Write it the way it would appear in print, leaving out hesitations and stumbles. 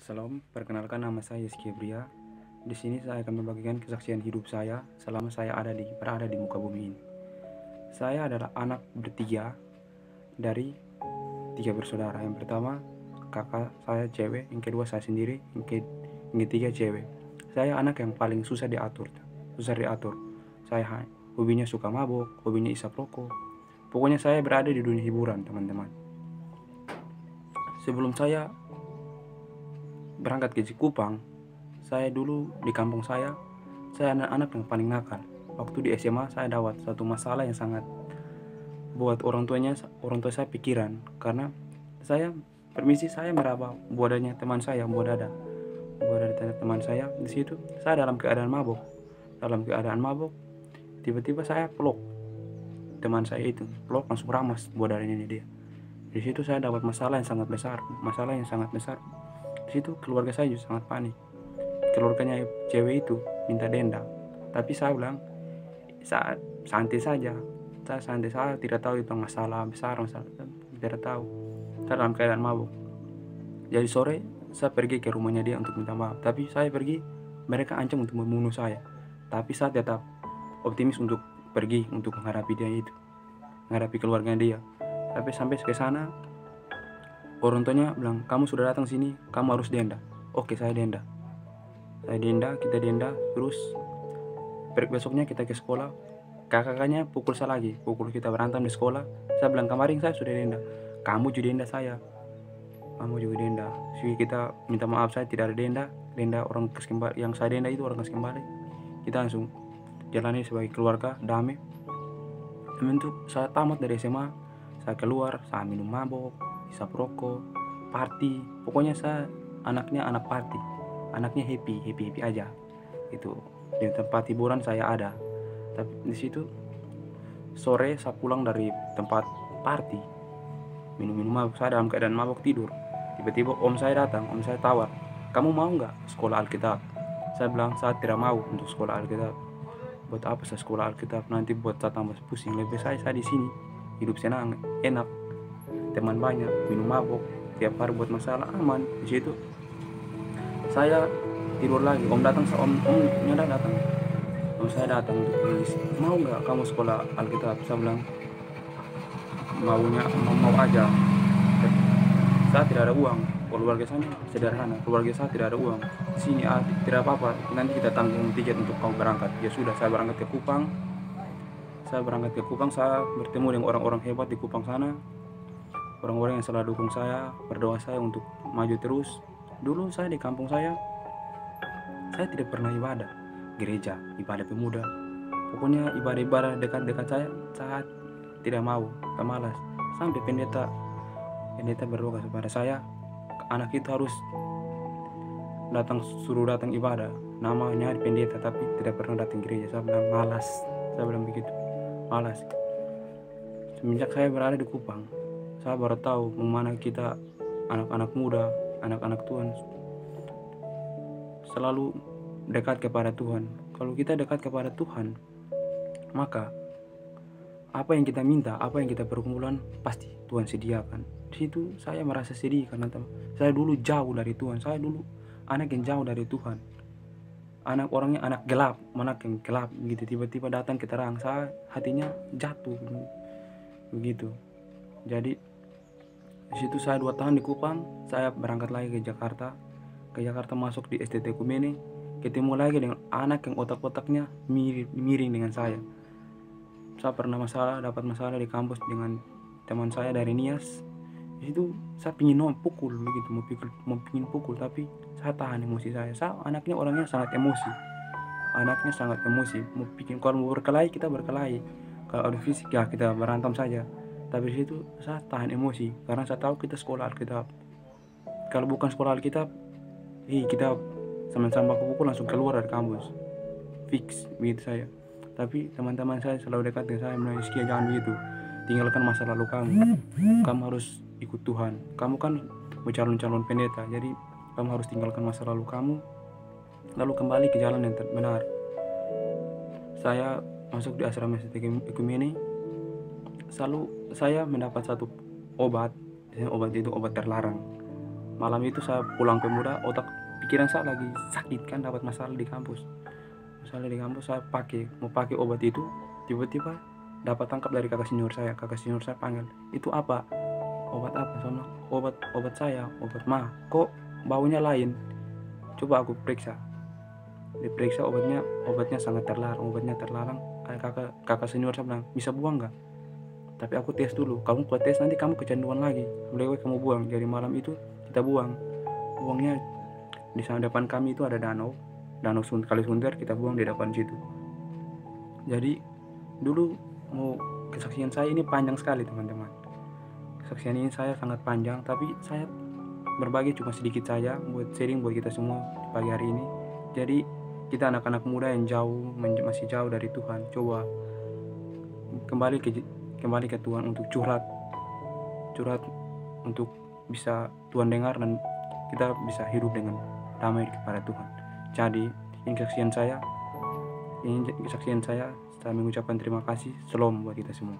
Salam, perkenalkan nama saya Rizky Bria. Di sini saya akan membagikan kesaksian hidup saya selama saya berada di muka bumi ini. Saya adalah anak bertiga dari tiga bersaudara. Yang pertama kakak saya cewek, yang kedua saya sendiri, yang ketiga cewek. Saya anak yang paling susah diatur. Saya hobinya suka mabok, hobinya isap rokok. Pokoknya saya berada di dunia hiburan, teman-teman. Sebelum saya berangkat ke Cikupang, saya dulu di kampung saya anak-anak yang paling nakal. Waktu di SMA saya dapat satu masalah yang sangat buat orang tua saya pikiran, karena saya meraba buah dadanya teman saya, buah dada teman saya. Di situ saya dalam keadaan mabok, tiba-tiba saya peluk teman saya itu, peluk langsung ramas buah dadanya dia. Di situ saya dapat masalah yang sangat besar. Di situ keluarga saya juga sangat panik. Keluarganya cewek itu minta denda, tapi saya bilang santai saja. Saya tidak tahu itu masalah besar, tidak tahu. Saya dalam keadaan mabuk. Jadi sore saya pergi ke rumahnya dia untuk minta maaf, tapi saya pergi, mereka ancam untuk membunuh saya. Tapi saya tetap optimis untuk pergi untuk menghadapi menghadapi keluarga dia. Tapi sampai ke sana, orang tuanya bilang, kamu sudah datang sini, kamu harus denda. Oke, saya denda. Kita denda, terus besoknya kita ke sekolah. Kakaknya pukul saya lagi, kita berantem di sekolah. Saya bilang, kemarin saya sudah denda, kamu juga denda saya. Jadi kita minta maaf, saya tidak ada denda orang kas kembali, yang saya denda itu orang kas kembali. Kita langsung jalani sebagai keluarga damai. Untuk saya tamat dari SMA, saya keluar, saya minum mabok, isap rokok, party. Pokoknya saya anaknya anak party, anaknya happy aja. Itu di tempat hiburan saya ada. Tapi di situ sore saya pulang dari tempat party, minum mabok, saya dalam keadaan mabok tidur. Tiba-tiba om saya datang, om saya tawar, kamu mau nggak sekolah Alkitab? Saya bilang saya tidak mau untuk sekolah Alkitab. Buat apa saya sekolah Alkitab, nanti buat saya tambah pusing. Lebih saya di sini hidup senang, enak, teman banyak, minum mabok tiap hari, buat masalah aman. Di situ saya tidur lagi, omnya datang, om saya datang untuk nulis, mau nggak kamu sekolah Alkitab? Saya bilang mau aja. Saya tidak ada uang, keluarga saya sederhana, keluarga saya tidak ada uang. Sini tidak apa-apa, nanti kita tanggung tiket untuk kamu berangkat. Ya sudah, saya berangkat ke Kupang. Saya bertemu dengan orang-orang hebat di Kupang sana, orang-orang yang selalu dukung saya, berdoa saya untuk maju terus. Dulu saya di kampung saya tidak pernah ibadah gereja, ibadah pemuda, pokoknya ibadah dekat-dekat saya tidak mau, malas. Sampai pendeta berdoa kepada saya, anak itu harus suruh datang ibadah, namanya pendeta tapi tidak pernah datang gereja. Saya bilang malas, malas. Semenjak saya berada di Kupang, saya baru tahu bagaimana kita anak-anak muda, anak-anak Tuhan selalu dekat kepada Tuhan. Kalau kita dekat kepada Tuhan, maka apa yang kita minta, apa yang kita pergumulan, pasti Tuhan sediakan. Di situ saya merasa sedih karena saya dulu jauh dari Tuhan. Saya dulu anak yang jauh dari Tuhan. Orangnya anak yang gelap gitu. Tiba-tiba datang ke terang, saya hatinya jatuh begitu. Jadi di situ saya 2 tahun di Kupang, saya berangkat lagi ke Jakarta. Masuk di STT Kumene, ketemu lagi dengan anak yang otak-otaknya miring dengan saya. Saya pernah dapat masalah di kampus dengan teman saya dari Nias. Di situ saya pingin pukul begitu, mau pukul, tapi saya tahan emosi saya. Anaknya orangnya sangat emosi. Kalau mau berkelahi kita berkelahi, kalau ada fisik ya kita berantem saja. Tapi di situ saya tahan emosi karena saya tahu kita sekolah Alkitab. Kalau bukan sekolah Alkitab, kita sama-sama pukul langsung keluar dari kampus, fix begitu saya. Tapi teman-teman saya selalu dekat dengan saya, bilang, Rizky jangan begitu, tinggalkan masa lalu kamu harus ikut Tuhan, kamu kan calon pendeta, jadi kamu harus tinggalkan masa lalu kamu, lalu kembali ke jalan yang benar. Saya masuk di asrama Ekumene, selalu saya mendapat satu obat itu obat terlarang, Malam itu saya pulang pemuda, pikiran saya lagi sakit kan, dapat masalah di kampus. Saya mau pakai obat itu, tiba-tiba dapat tangkap dari kakak senior saya. Kakak senior saya panggil, itu apa? Obat apa? Saya bilang, obat saya, obat mah. Kok baunya lain? Coba aku periksa. Diperiksa obatnya sangat terlarang. Kakak senior saya bilang, bisa buang nggak? Tapi aku tes dulu. Kamu kalau tes nanti kamu kecanduan lagi. Lebih baik kamu buang. Jadi malam itu kita buang. Buangnya di sana depan kami itu ada danau kali Sunter, kita buang di depan situ. Jadi dulu kesaksian saya ini panjang sekali teman-teman. Kesaksian ini saya sangat panjang, tapi saya berbagi cuma sedikit saja buat sharing buat kita semua di pagi hari ini. Jadi kita anak-anak muda yang masih jauh dari Tuhan, coba kembali ke Tuhan untuk curhat untuk bisa Tuhan dengar dan kita bisa hidup dengan damai kepada Tuhan. Jadi ini kesaksian saya. Saya mengucapkan terima kasih. Shalom buat kita semua.